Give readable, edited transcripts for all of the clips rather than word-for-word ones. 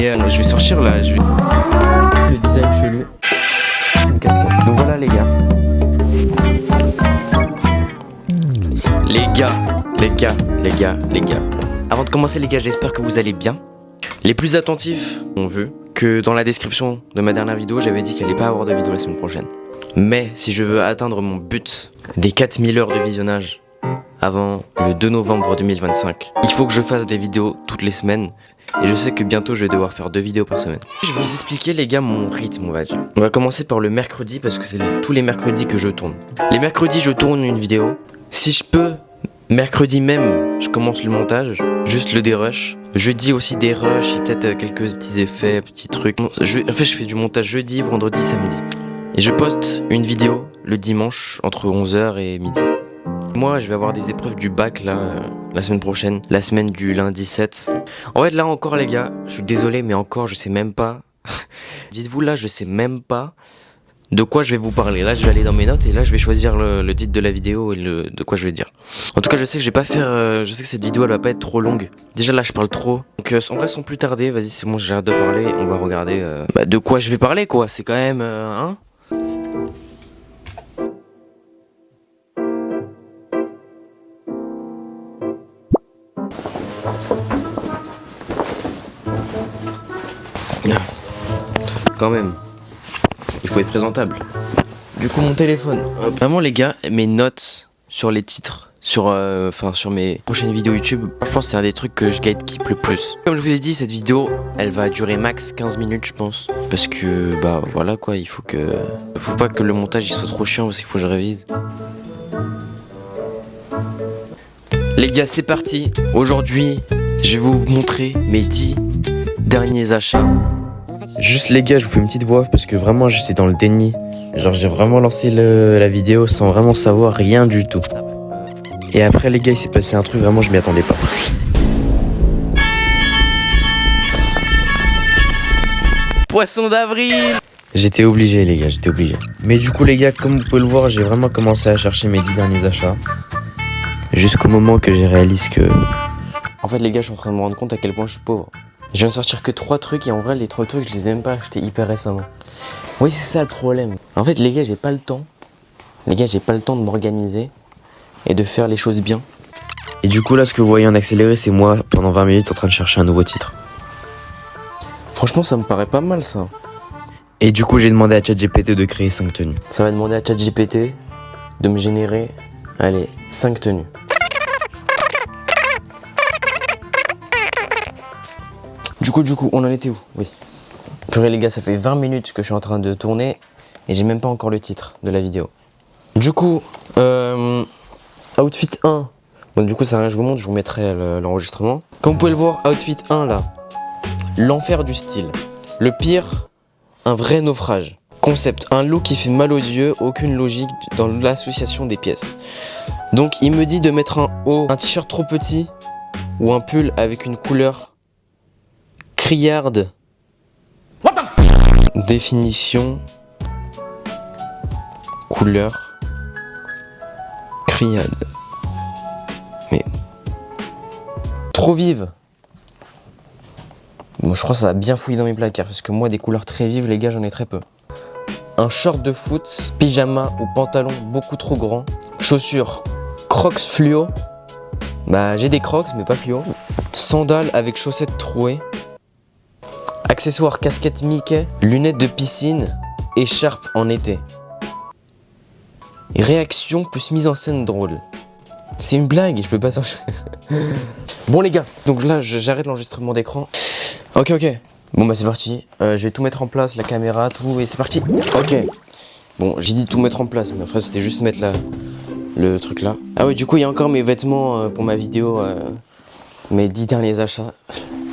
Et je vais sortir là, le design chelou. C'est une casquette. Donc voilà les gars. Les gars. Avant de commencer les gars, j'espère que vous allez bien. Les plus attentifs ont vu que dans la description de ma dernière vidéo, j'avais dit qu'il allait pas avoir de vidéo la semaine prochaine. Mais si je veux atteindre mon but des 4000 heures de visionnage avant le 2 novembre 2025, il faut que je fasse des vidéos toutes les semaines. Et je sais que bientôt je vais devoir faire 2 vidéos par semaine. Je vais vous expliquer les gars mon rythme on va dire. On va commencer par le mercredi parce que c'est tous les mercredis que je tourne. Les mercredis je tourne une vidéo. Si je peux, mercredi même je commence le montage, juste le dérush. Jeudi aussi des rushs, peut-être quelques petits effets, petits trucs. En fait je fais du montage jeudi, vendredi, samedi. Et je poste une vidéo le dimanche entre 11h et midi. Moi je vais avoir des épreuves du bac là la semaine prochaine, la semaine du lundi 7. En fait là encore les gars, je suis désolé mais encore je sais même pas. Dites-vous là je sais même pas de quoi je vais vous parler. Là je vais aller dans mes notes et là je vais choisir le titre de la vidéo et de quoi je vais dire. En tout cas je sais que je vais pas faire, je sais que cette vidéo elle va pas être trop longue. Déjà là je parle trop. Donc en vrai sans plus tarder, vas-y c'est bon j'arrête de parler, on va regarder de quoi je vais parler quoi. C'est quand même hein. Quand même, il faut être présentable. Du coup mon téléphone. Vraiment les gars, mes notes sur les titres, sur mes prochaines vidéos YouTube, je pense que c'est un des trucs que je gatekeep le plus. Comme je vous ai dit, cette vidéo, elle va durer max 15 minutes je pense. Parce que bah voilà quoi, faut pas que le montage il soit trop chiant parce qu'il faut que je révise. Les gars c'est parti. Aujourd'hui je vais vous montrer mes 10 derniers achats. Juste les gars, je vous fais une petite voix off parce que vraiment j'étais dans le déni. Genre j'ai vraiment lancé la vidéo sans vraiment savoir rien du tout. Et après les gars il s'est passé un truc vraiment je m'y attendais pas. Poisson d'avril. J'étais obligé les gars, j'étais obligé. Mais du coup les gars, comme vous pouvez le voir, j'ai vraiment commencé à chercher mes 10 derniers achats. Jusqu'au moment que j'ai réalisé que... En fait les gars, je suis en train de me rendre compte à quel point je suis pauvre. Je viens de sortir que 3 trucs et en vrai les 3 trucs je les ai même pas achetés hyper récemment. Oui c'est ça le problème. En fait les gars j'ai pas le temps. Les gars j'ai pas le temps de m'organiser et de faire les choses bien. Et du coup là ce que vous voyez en accéléré c'est moi pendant 20 minutes en train de chercher un nouveau titre. Franchement ça me paraît pas mal ça. Et du coup j'ai demandé à ChatGPT de créer 5 tenues. Ça va demander à ChatGPT de me générer, allez, 5 tenues. Du coup, on en était où? Oui. Purée les gars, ça fait 20 minutes que je suis en train de tourner et j'ai même pas encore le titre de la vidéo. Du coup, outfit 1. Bon, du coup, ça rien, je vous montre, je vous mettrai l'enregistrement. Comme vous pouvez le voir, outfit 1 là. L'enfer du style. Le pire, un vrai naufrage. Concept, un look qui fait mal aux yeux, aucune logique dans l'association des pièces. Donc, il me dit de mettre un haut, un t-shirt trop petit ou un pull avec une couleur criarde. Définition couleur criade. Mais trop vive. Bon, je crois que ça va bien fouiller dans mes placards parce que moi des couleurs très vives les gars j'en ai très peu. Un short de foot, pyjama ou pantalon beaucoup trop grand. Chaussures Crocs fluo. Bah j'ai des Crocs mais pas fluo. Sandales avec chaussettes trouées. Accessoires casquette Mickey, lunettes de piscine, écharpe en été. Réaction plus mise en scène drôle. C'est une blague, je peux pas sortir. Bon les gars, donc là j'arrête l'enregistrement d'écran. Ok. Bon bah c'est parti. Je vais tout mettre en place, la caméra, tout et c'est parti. Ok. Bon j'ai dit tout mettre en place, mais après c'était juste mettre le truc là. Ah oui du coup il y a encore mes vêtements pour ma vidéo, mes 10 derniers achats.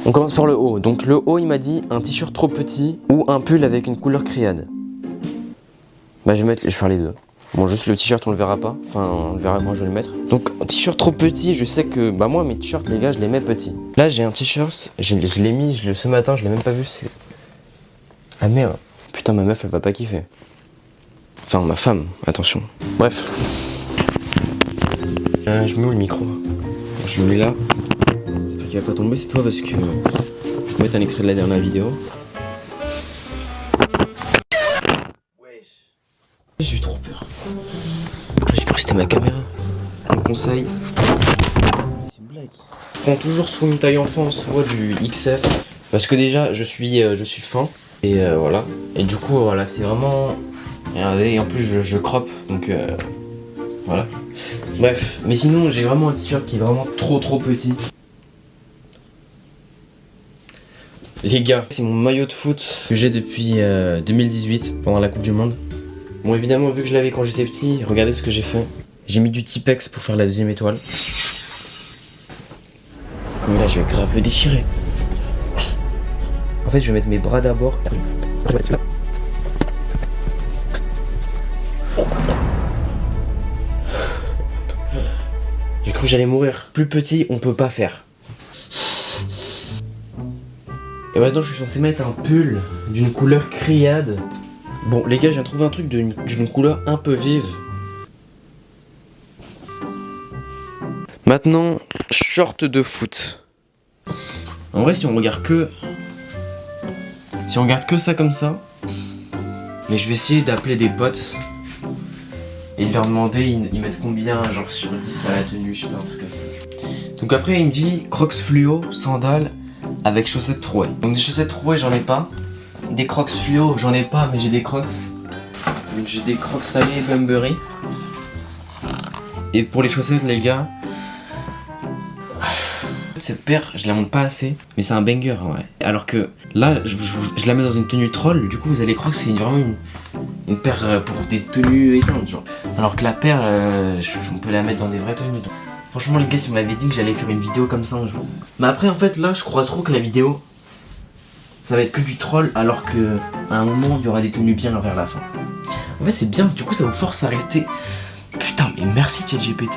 On commence par le haut. Donc le haut il m'a dit un t-shirt trop petit ou un pull avec une couleur criade. Bah je vais faire les deux. Bon juste le t-shirt on le verra pas. Enfin on le verra quand je vais le mettre. Donc un t-shirt trop petit, je sais que bah moi mes t-shirts les gars je les mets petits. Là j'ai un t-shirt, je l'ai mis ce matin, je l'ai même pas vu. Ah merde. Putain ma meuf elle va pas kiffer. Enfin ma femme, attention. Bref. Je mets où le micro? Je le mets là. J'espère qu'il va pas tomber cette fois parce que je vous mettre un extrait de la dernière vidéo. Wesh. J'ai eu trop peur. J'ai cru que c'était ma caméra. Un conseil. C'est une blague. Je prends toujours soit une taille enfant, soit du XS. Parce que déjà, je suis fin. Et voilà. Et du coup, voilà, c'est vraiment... Regardez, et en plus, je croppe. Donc, voilà. Bref. Mais sinon, j'ai vraiment un t-shirt qui est vraiment trop petit. Les gars, c'est mon maillot de foot que j'ai depuis 2018, pendant la Coupe du Monde. Bon, évidemment, vu que je l'avais quand j'étais petit, regardez ce que j'ai fait. J'ai mis du Tipex pour faire la deuxième étoile. Mais là, je vais grave le déchirer. En fait, je vais mettre mes bras d'abord. J'ai cru que j'allais mourir. Plus petit, on peut pas faire. Et maintenant, je suis censé mettre un pull d'une couleur criade. Bon, les gars, je viens de trouver un truc d'une couleur un peu vive. Maintenant, short de foot. En vrai, si on regarde que ça comme ça, mais je vais essayer d'appeler des potes et de leur demander, ils mettent combien, genre sur 10 à la tenue, je sais pas, un truc comme ça. Donc après, il me dit Crocs fluo, sandales avec chaussettes trouées. Donc des chaussettes trouées, j'en ai pas. Des Crocs fluo, j'en ai pas, mais j'ai des Crocs. Donc j'ai des Crocs salés Bunbury. Et pour les chaussettes, les gars, cette paire, je la monte pas assez, mais c'est un banger, ouais. Alors que là, je la mets dans une tenue troll, du coup vous allez croire que c'est vraiment une paire pour des tenues éteintes, genre. Alors que la paire, on peut la mettre dans des vraies tenues. Donc. Franchement les gars, si on m'avait dit que j'allais faire une vidéo comme ça un jour. Mais après en fait là, je crois trop que la vidéo, ça va être que du troll, alors que à un moment il y aura des tenues bien vers la fin. En fait c'est bien, du coup ça vous force à rester. Putain mais merci ChatGPT.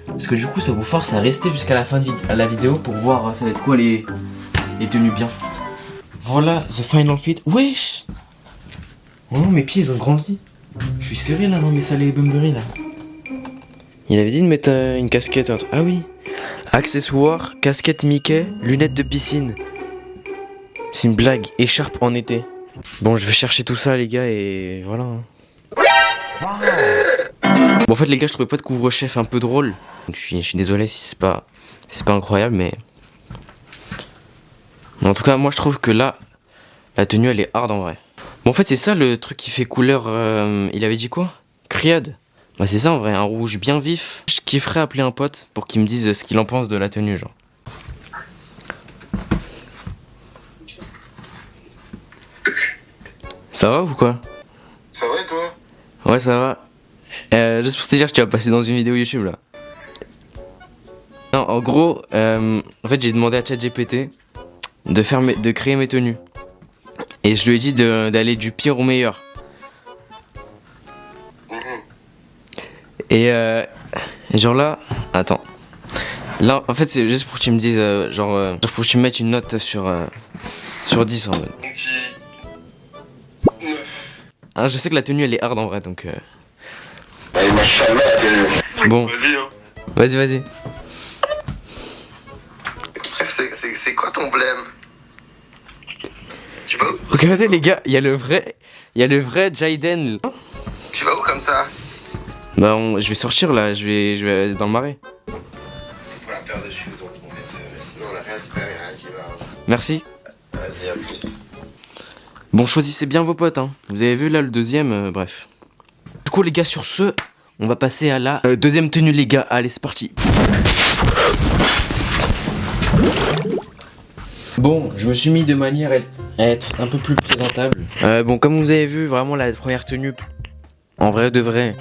Parce que du coup ça vous force à rester jusqu'à la fin de la vidéo pour voir ça va être quoi les tenues bien. Voilà, the final fit. Wesh. Oh non, mes pieds ils ont grandi. Je suis serré là, non mais ça les Bunbury là. Il avait dit de mettre une casquette. Ah oui. Accessoires, casquette Mickey, lunettes de piscine. C'est une blague, écharpe en été. Bon, je vais chercher tout ça les gars et voilà. Bon en fait les gars, je trouvais pas de couvre-chef un peu drôle. Donc, je suis désolé si c'est pas incroyable, mais en tout cas moi je trouve que là la tenue elle est hard en vrai. Bon en fait c'est ça le truc qui fait couleur. Il avait dit quoi? Criade. Bah c'est ça en vrai, un rouge bien vif. Je kifferais appeler un pote pour qu'il me dise ce qu'il en pense de la tenue genre. Ça va ou quoi? Ça va et toi? Ouais ça va. Juste pour te dire que tu vas passer dans une vidéo YouTube là. Non en gros, en fait j'ai demandé à ChatGPT de créer mes tenues. Et je lui ai dit d'aller du pire au meilleur. Et genre là, attends. Là en fait c'est juste pour que tu me dises genre pour que tu me mettes une note sur 10 en mode. Ah, je sais que la tenue elle est hard en vrai donc Allez, machallah, bon. Vas-y, hein. Vas-y. Frère, c'est quoi ton blême? Tu vas où? Regardez les gars, il y a le vrai Jaden. Tu vas où comme ça? Bah je vais sortir là, je vais aller dans le marais. C'est pour la paire de shoes, on va mettre. Sinon, on a rien, c'est pas rien qui va. Merci. Vas-y, à plus. Bon, choisissez bien vos potes, hein. Vous avez vu là le deuxième, bref. Du coup, les gars, sur ce, on va passer à la deuxième tenue, les gars. Allez, c'est parti. Bon, je me suis mis de manière à être un peu plus présentable. Bon, comme vous avez vu, vraiment la première tenue, en vrai de vrai,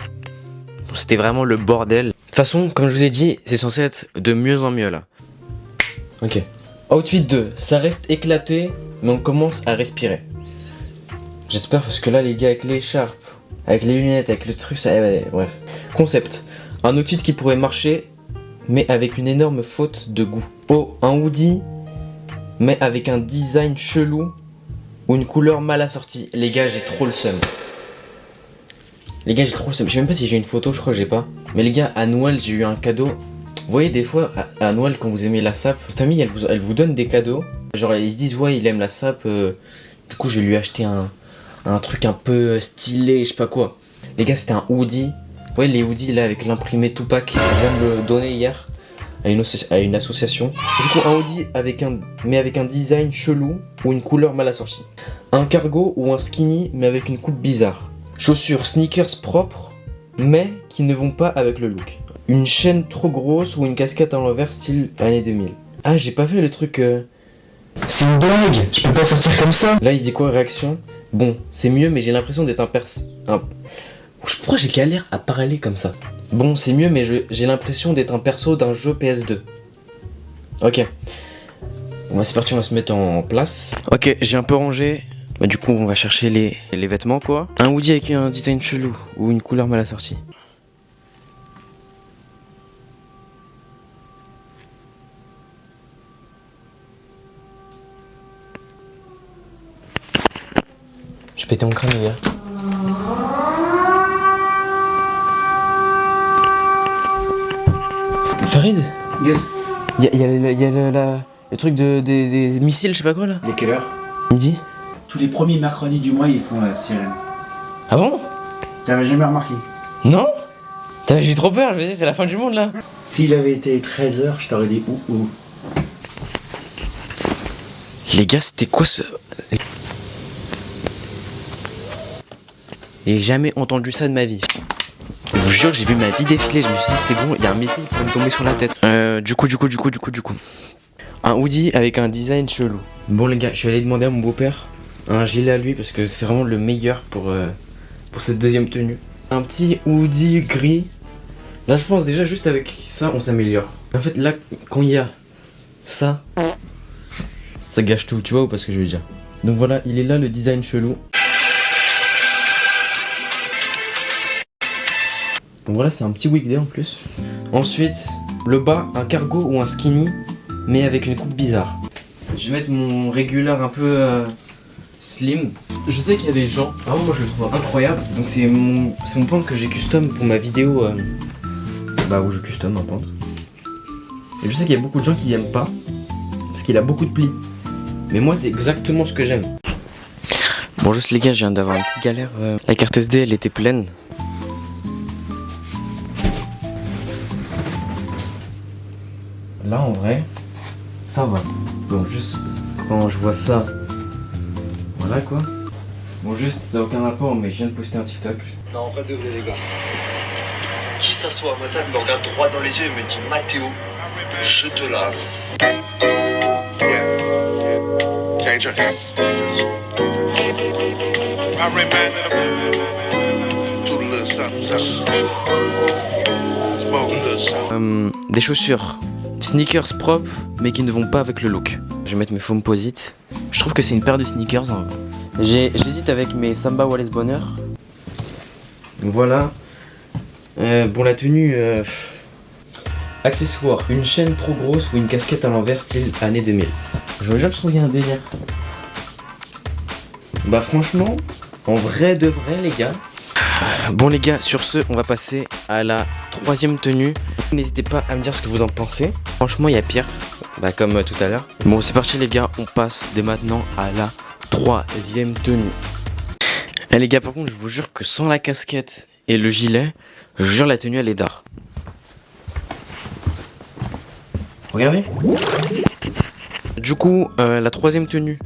c'était vraiment le bordel. De toute façon, comme je vous ai dit, c'est censé être de mieux en mieux là. Ok. Outfit 2, ça reste éclaté, mais on commence à respirer. J'espère parce que là les gars avec l'écharpe, avec les lunettes, avec le truc, ça... bref. Concept. Un outfit qui pourrait marcher, mais avec une énorme faute de goût. Oh, un hoodie, mais avec un design chelou ou une couleur mal assortie. Les gars, j'ai trop le seum. Les gars, j'ai trop le seum. Je sais même pas si j'ai une photo, je crois que j'ai pas. Mais les gars, à Noël, j'ai eu un cadeau. Vous voyez, des fois, à Noël, quand vous aimez la sape, votre famille, elle vous donne des cadeaux. Genre ils se disent ouais il aime la sape, du coup je vais lui acheter un truc un peu stylé, je sais pas quoi. Les gars c'était un hoodie, ouais les hoodies là avec l'imprimé Tupac, je viens de le donner hier à une association. Du coup un hoodie avec un design chelou ou une couleur mal assortie. Un cargo ou un skinny mais avec une coupe bizarre. Chaussures sneakers propres mais qui ne vont pas avec le look. Une chaîne trop grosse ou une casquette à l'envers style année 2000. Ah j'ai pas fait le truc... C'est une blague, je peux pas sortir comme ça. Là il dit quoi réaction? Bon c'est mieux mais j'ai l'impression d'être Pourquoi j'ai galère à parler comme ça? Bon c'est mieux mais j'ai l'impression d'être un perso d'un jeu PS2. Ok. Bon c'est parti, on va se mettre en place. Ok j'ai un peu rangé. Bah, du coup on va chercher les vêtements quoi. Un hoodie avec un design chelou ou une couleur mal assortie. J'ai pété mon crâne les gars. Farid? Yes. Y'a le truc des missiles, je sais pas quoi là. Il est quelle heure? Midi. Tous les premiers mercredis du mois, ils font la sirène. Ah bon? T'avais jamais remarqué? Non? J'ai trop peur, je me dis c'est la fin du monde là. S'il avait été 13h, je t'aurais dit ouh. Les gars, c'était quoi ce... J'ai jamais entendu ça de ma vie. Je vous jure, j'ai vu ma vie défiler, je me suis dit c'est bon, il y a un missile qui va me tomber sur la tête. Du coup. Un hoodie avec un design chelou. Bon les gars, je suis allé demander à mon beau-père un gilet à lui parce que c'est vraiment le meilleur pour cette deuxième tenue. Un petit hoodie gris. Là je pense déjà juste avec ça on s'améliore. En fait là quand il y a ça gâche tout, tu vois ou pas ce que je veux dire. Donc voilà, il est là le design chelou. Donc voilà, c'est un petit weekday en plus. Ensuite, le bas, un cargo ou un skinny, mais avec une coupe bizarre. Je vais mettre mon régular un peu slim. Je sais qu'il y a des gens, vraiment moi je le trouve incroyable. Donc c'est mon pant que j'ai custom pour ma vidéo où je custom un pant. Et je sais qu'il y a beaucoup de gens qui aiment pas, parce qu'il a beaucoup de plis. Mais moi c'est exactement ce que j'aime. Bon juste les gars, je viens d'avoir une petite galère. La carte SD elle était pleine. Là en vrai, ça va. Donc juste quand je vois ça, voilà quoi. Bon juste, ça n'a aucun rapport mais je viens de poster un TikTok. Non, en vrai de vrai, les gars. Qui s'assoit à ma table, me regarde droit dans les yeux et me dit Mathéo, je te lave. Can't drink. I reminded him. Two little something. Smoke a little something. Des chaussures, sneakers propres mais qui ne vont pas avec le look. Je vais mettre mes Foamposite. Je trouve que c'est une paire de sneakers. Hein. J'hésite avec mes Samba Wallace Bonheur. Donc voilà. Bon la tenue. Accessoires, une chaîne trop grosse ou une casquette à l'envers style année 2000. Je veux dire que je trouve qu'il y a un délire. Bah franchement, en vrai de vrai les gars. Bon les gars, sur ce, on va passer à la troisième tenue. N'hésitez pas à me dire ce que vous en pensez. Franchement, il y a pire, comme tout à l'heure. Bon, c'est parti les gars, on passe dès maintenant à la troisième tenue. Et les gars, par contre, je vous jure que sans la casquette et le gilet, je vous jure la tenue elle est d'art. Regardez. Du coup, la troisième tenue.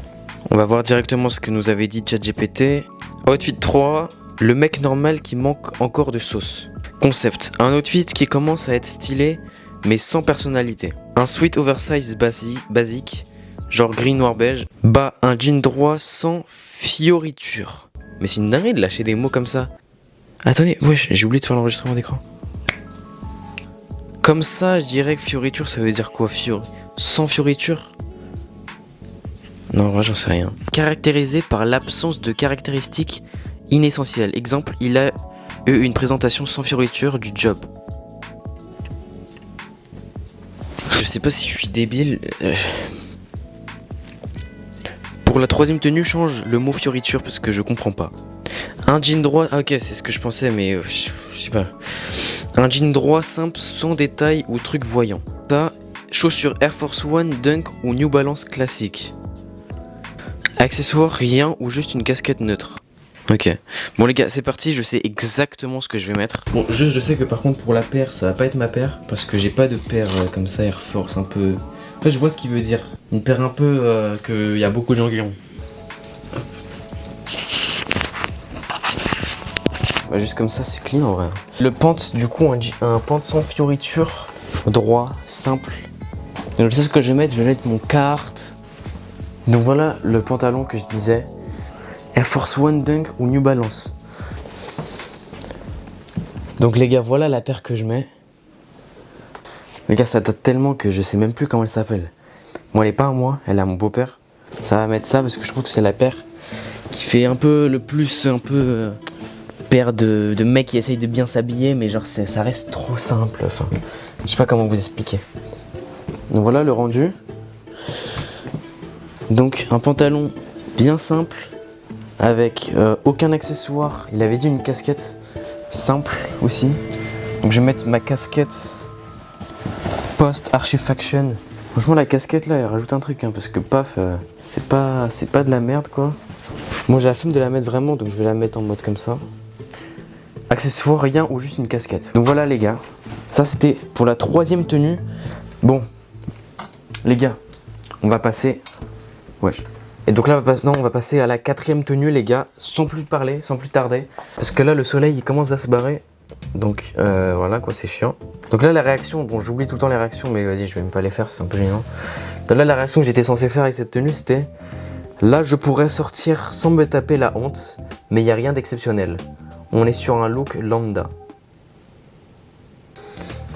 On va voir directement ce que nous avait dit ChatGPT. Outfit 3. Le mec normal qui manque encore de sauce. Concept. Un outfit qui commence à être stylé mais sans personnalité. Un sweat oversize basique, genre gris noir beige. Bas, un jean droit sans fioriture. Mais c'est une dinguerie de lâcher des mots comme ça. Attendez, wesh, j'ai oublié de faire l'enregistrement d'écran. Comme ça, je dirais que fioriture, ça veut dire quoi? Sans fioriture? Non, moi j'en sais rien. Caractérisé par l'absence de caractéristiques inessentielles. Exemple, il a eu une présentation sans fioriture du job. Je sais pas si je suis débile. Pour la troisième tenue, change le mot fioriture parce que je comprends pas. Un jean droit, ah ok, c'est ce que je pensais, mais je sais pas. Un jean droit simple, sans détails ou trucs voyants. Ça, chaussures Air Force One, Dunk ou New Balance classique. Accessoires, rien ou juste une casquette neutre. Ok. Bon les gars, c'est parti, je sais exactement ce que je vais mettre. Bon, juste je sais que par contre pour la paire, ça va pas être ma paire. Parce que j'ai pas de paire comme ça Air Force un peu... En fait je vois ce qu'il veut dire. Une paire un peu qu'il y a beaucoup de gens qui ont. Bah, juste comme ça c'est clean en vrai. Le pant du coup, un pant sans fioriture, droit, simple. Donc je sais ce que je vais mettre mon Carhartt. Donc voilà le pantalon que je disais. Air Force One, Dunk ou New Balance. Donc les gars, voilà la paire que je mets. Les gars, ça date tellement que je sais même plus comment elle s'appelle. Bon, elle est pas à moi, elle est à mon beau-père. Ça va mettre ça parce que je trouve que c'est la paire qui fait un peu le plus, paire de mecs qui essayent de bien s'habiller, mais genre ça reste trop simple. Enfin, je sais pas comment vous expliquer. Donc voilà le rendu. Donc un pantalon bien simple. Avec aucun accessoire. Il avait dit une casquette simple aussi. Donc je vais mettre ma casquette Post Archifaction. Franchement la casquette là elle rajoute un truc parce que paf c'est pas de la merde quoi. Moi j'ai la flemme de la mettre vraiment donc je vais la mettre en mode comme ça. Accessoire rien ou juste une casquette. Donc voilà les gars. Ça c'était pour la 3e tenue. Bon les gars on va passer. Wesh. Et donc là, on va passer à la 4e tenue, les gars, sans plus parler, sans plus tarder. Parce que là, le soleil, il commence à se barrer. Donc, voilà, quoi, c'est chiant. Donc là, la réaction, bon, j'oublie tout le temps les réactions, mais vas-y, je vais même pas les faire, c'est un peu gênant. Donc là, la réaction que j'étais censé faire avec cette tenue, c'était... Là, je pourrais sortir sans me taper la honte, mais il n'y a rien d'exceptionnel. On est sur un look lambda.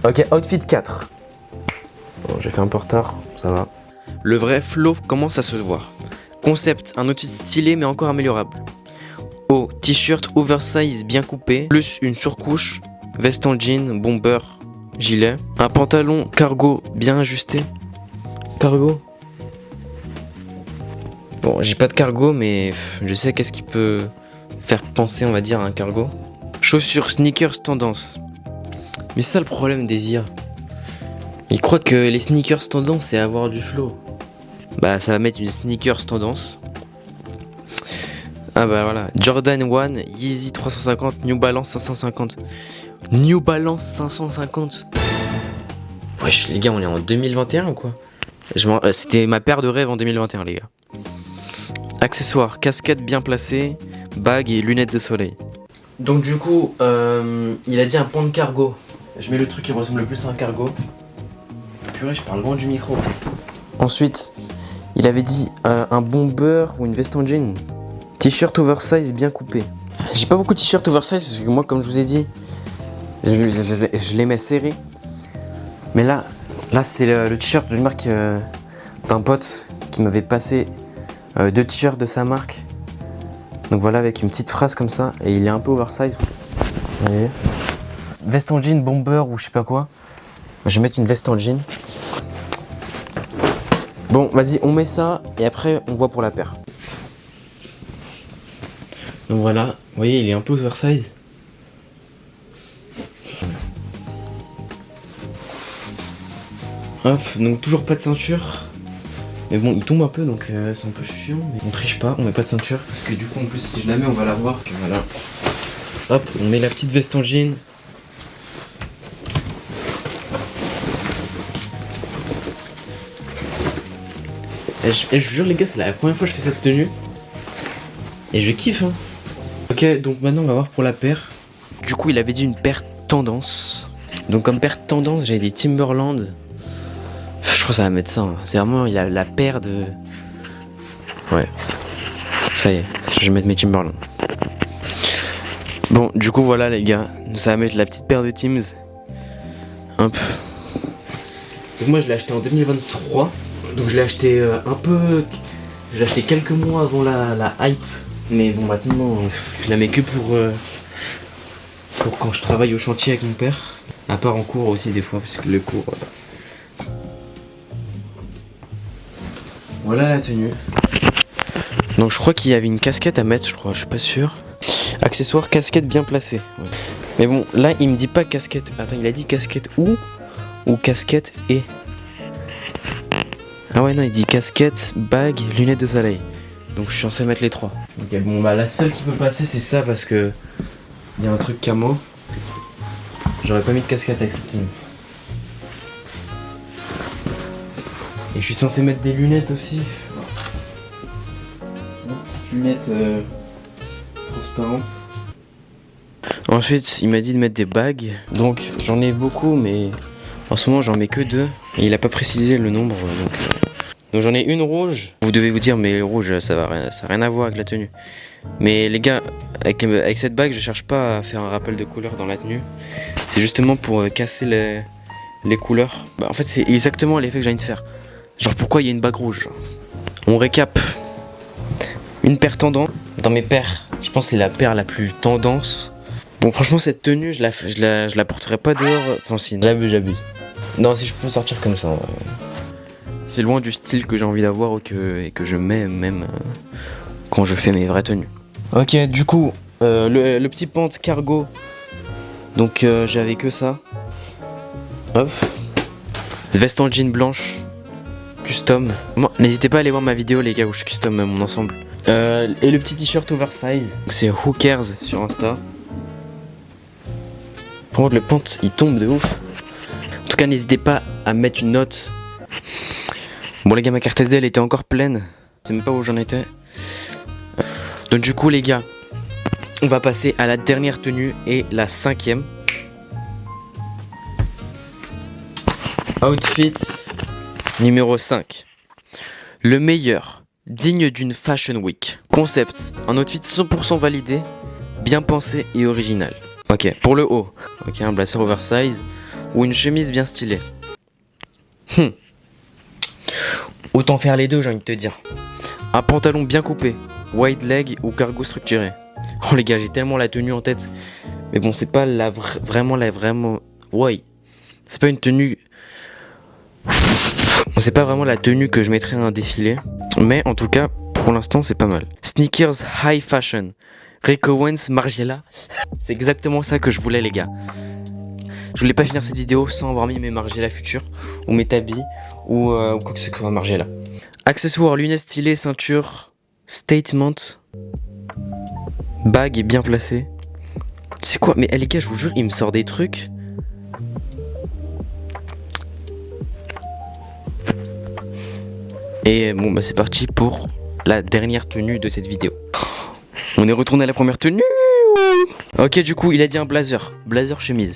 Ok, outfit 4. Bon, j'ai fait un peu retard, ça va. Le vrai flow commence à se voir. Concept, un outfit stylé mais encore améliorable. Haut, t-shirt oversize bien coupé, plus une surcouche, veste en jean, bomber, gilet. Un pantalon cargo bien ajusté. Cargo. Bon, j'ai pas de cargo mais je sais qu'est-ce qui peut faire penser, on va dire, à un cargo. Chaussures sneakers tendance. Mais c'est ça le problème des IA. Ils croient que les sneakers tendance c'est avoir du flow. Bah ça va mettre une sneakers tendance. Ah bah voilà, Jordan 1, Yeezy 350, New Balance 550. New Balance 550. Wesh les gars, on est en 2021 ou quoi? C'était ma paire de rêve en 2021 les gars. Accessoires, casquette bien placée, bague et lunettes de soleil. Donc du coup, il a dit un pan de cargo. Je mets le truc qui ressemble le plus à un cargo. Purée, je parle loin du micro. Ensuite, il avait dit un bomber ou une veste en jean. T-shirt oversize bien coupé. J'ai pas beaucoup de t-shirt oversize parce que moi, comme je vous ai dit, je les mets serrés. Mais là c'est le t-shirt d'une marque d'un pote qui m'avait passé 2 t-shirts de sa marque. Donc voilà, avec une petite phrase comme ça. Et il est un peu oversize. Vous voyez. Veste en jean, bomber ou je sais pas quoi. Je vais mettre une veste en jean. Bon, vas-y, on met ça et après on voit pour la paire. Donc voilà, vous voyez, il est un peu oversize. Hop, donc toujours pas de ceinture. Mais bon, il tombe un peu donc c'est un peu chiant. Mais on triche pas, on met pas de ceinture. Parce que du coup, en plus, si je la mets, on va la voir. Voilà. Hop, on met la petite veste en jean. Et je vous jure les gars, c'est la première fois que je fais cette tenue. Et je kiffe hein. Ok, donc maintenant on va voir pour la paire. Du coup il avait dit une paire tendance. Donc comme paire tendance j'avais des Timberland. Je crois que ça va mettre ça hein. C'est vraiment la paire de... Ouais. Ça y est, je vais mettre mes Timberland. Bon du coup voilà les gars, ça va mettre la petite paire de Tims. Hop. Donc moi je l'ai acheté en 2023. Donc je l'ai acheté je l'ai acheté quelques mois avant la hype. Mais bon maintenant je la mets que pour quand je travaille au chantier avec mon père. À part en cours aussi des fois parce que le cours... Voilà la tenue. Donc je crois qu'il y avait une casquette à mettre, je crois, je suis pas sûr. Accessoire, casquette bien placée. Ouais. Mais bon là il me dit pas casquette. Attends, il a dit casquette ou casquette et... Ah ouais non il dit casquette, bague, lunettes de soleil. Donc je suis censé mettre les 3. Ok bon bah la seule qui peut passer c'est ça parce que il y a un truc camo. J'aurais pas mis de casquette avec cette tenue. Et je suis censé mettre des lunettes aussi. Des petites lunettes transparentes. Ensuite, il m'a dit de mettre des bagues. Donc j'en ai beaucoup, mais en ce moment j'en mets que 2. Et il a pas précisé le nombre. Donc j'en ai une rouge. Vous devez vous dire, mais rouge, ça n'a rien à voir avec la tenue. Mais les gars, avec cette bague, je cherche pas à faire un rappel de couleur dans la tenue. C'est justement pour casser les couleurs. Bah, en fait, c'est exactement l'effet que j'ai envie de faire. Genre pourquoi il y a une bague rouge? On récap. Une paire tendance. Dans mes paires, je pense que c'est la paire la plus tendance. Bon franchement cette tenue je la porterai pas dehors. Enfin si, j'abuse. Non si je peux sortir comme ça. C'est loin du style que j'ai envie d'avoir et que je mets même quand je fais mes vraies tenues. Ok du coup le petit pant cargo. Donc j'avais que ça. Hop. Veste en jean blanche. Custom. Bon, n'hésitez pas à aller voir ma vidéo les gars où je custom mon ensemble. Et le petit t-shirt oversize. C'est Who Cares sur Insta. Par contre le pant il tombe de ouf. En tout cas n'hésitez pas à mettre une note. Bon les gars ma carte SD elle était encore pleine. Je sais même pas où j'en étais. Donc du coup les gars, on va passer à la dernière tenue et la 5e. Outfit numéro 5. Le meilleur, digne d'une Fashion Week. Concept, un outfit 100% validé, bien pensé et original. Ok, pour le haut, ok, un blazer oversize ou une chemise bien stylée. Autant faire les deux, j'ai envie de te dire. Un pantalon bien coupé, wide leg ou cargo structuré. Oh les gars, j'ai tellement la tenue en tête. Mais bon, c'est pas vraiment. Ouais. C'est pas une tenue. C'est pas vraiment la tenue que je mettrais à un défilé. Mais en tout cas, pour l'instant, c'est pas mal. Sneakers high fashion. Rico Owens Margiela. C'est exactement ça que je voulais les gars. Je voulais pas finir cette vidéo sans avoir mis mes Margiela futurs ou mes tabis ou quoi que ce soit Margiela. Accessoires, lunettes stylées, ceinture, statement, bague bien placée. C'est quoi? Mais les gars, je vous jure, il me sort des trucs. Et bon bah c'est parti pour la dernière tenue de cette vidéo. On est retourné à la première tenue. Ok du coup il a dit un blazer chemise.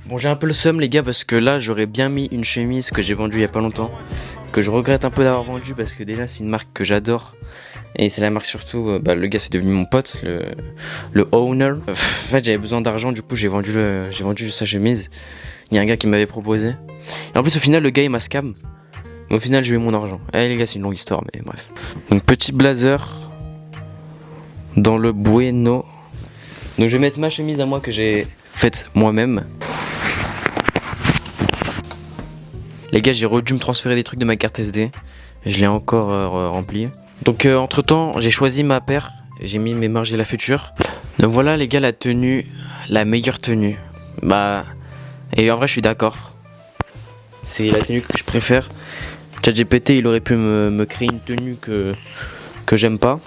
Bon j'ai un peu le seum les gars parce que là j'aurais bien mis une chemise que j'ai vendue il y a pas longtemps. Que je regrette un peu d'avoir vendue parce que déjà c'est une marque que j'adore. Et c'est la marque surtout, le gars c'est devenu mon pote, le owner. En fait j'avais besoin d'argent du coup j'ai vendu sa chemise. Il y a un gars qui m'avait proposé. Et en plus au final le gars il m'a scam. Au final, j'ai eu mon argent. Eh les gars, c'est une longue histoire, mais bref. Donc, petit blazer dans le bueno. Donc, je vais mettre ma chemise à moi que j'ai faite moi-même. Les gars, j'ai dû me transférer des trucs de ma carte SD. Je l'ai encore rempli. Donc, entre temps, j'ai choisi ma paire. J'ai mis mes Margiela futures. Donc, voilà, les gars, la tenue, la meilleure tenue. Et en vrai, je suis d'accord. C'est la tenue que je préfère. ChatGPT il aurait pu me créer une tenue que j'aime pas.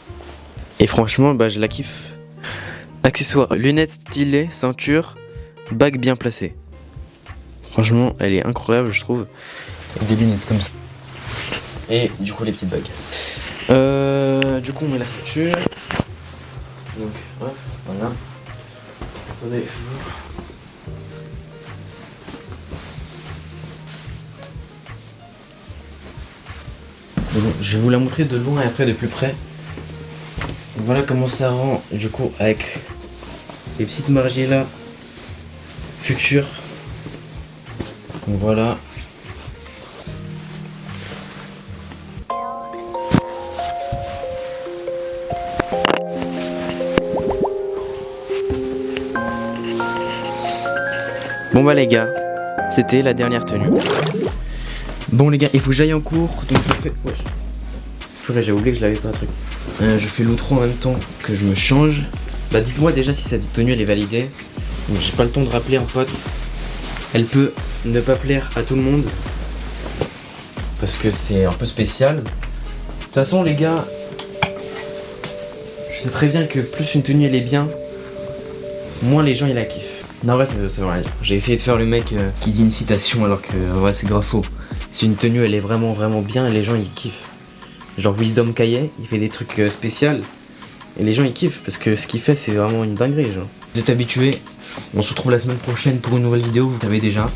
Et franchement je la kiffe. Accessoires, lunettes stylées, ceinture, bague bien placée. Franchement elle est incroyable je trouve. Avec des lunettes comme ça. Et du coup les petites bagues. Du coup on met la ceinture. Donc voilà. Attendez. Bon, je vais vous la montrer de loin et après de plus près. Voilà comment ça rend du coup avec les petites Margiela futures. Donc voilà. Bon les gars, c'était la dernière tenue. Bon les gars, il faut que j'aille en cours, donc je fais... Ouais. Purée, j'ai oublié que je l'avais pas un truc. Je fais l'outro en même temps que je me change. Dites-moi déjà si cette tenue elle est validée. J'ai pas le temps de rappeler un pote. Elle peut ne pas plaire à tout le monde. parce que c'est un peu spécial. De toute façon les gars, je sais très bien que plus une tenue elle est bien, moins les gens ils la kiffent. Non, en vrai, ça veut rien dire. J'ai essayé de faire le mec qui dit une citation alors que en vrai c'est grave faux. Si une tenue elle est vraiment bien, les gens ils kiffent. Genre Wisdom Kaye, il fait des trucs spéciaux et les gens ils kiffent parce que ce qu'il fait c'est vraiment une dinguerie genre. Vous êtes habitués, on se retrouve la semaine prochaine pour une nouvelle vidéo, vous savez déjà.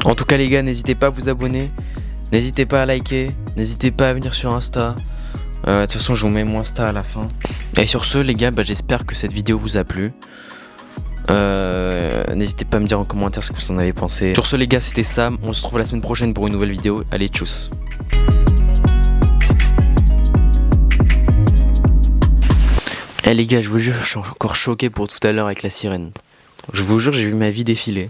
En tout cas les gars, n'hésitez pas à vous abonner, n'hésitez pas à liker, n'hésitez pas à venir sur Insta. De toute façon je vous mets mon Insta à la fin. Et sur ce les gars, j'espère que cette vidéo vous a plu. N'hésitez pas à me dire en commentaire ce que vous en avez pensé. Sur ce les gars, c'était Sam, on se retrouve la semaine prochaine pour une nouvelle vidéo. Allez, tchuss. Eh les gars, je vous jure, je suis encore choqué pour tout à l'heure avec la sirène. Je vous jure, j'ai vu ma vie défiler.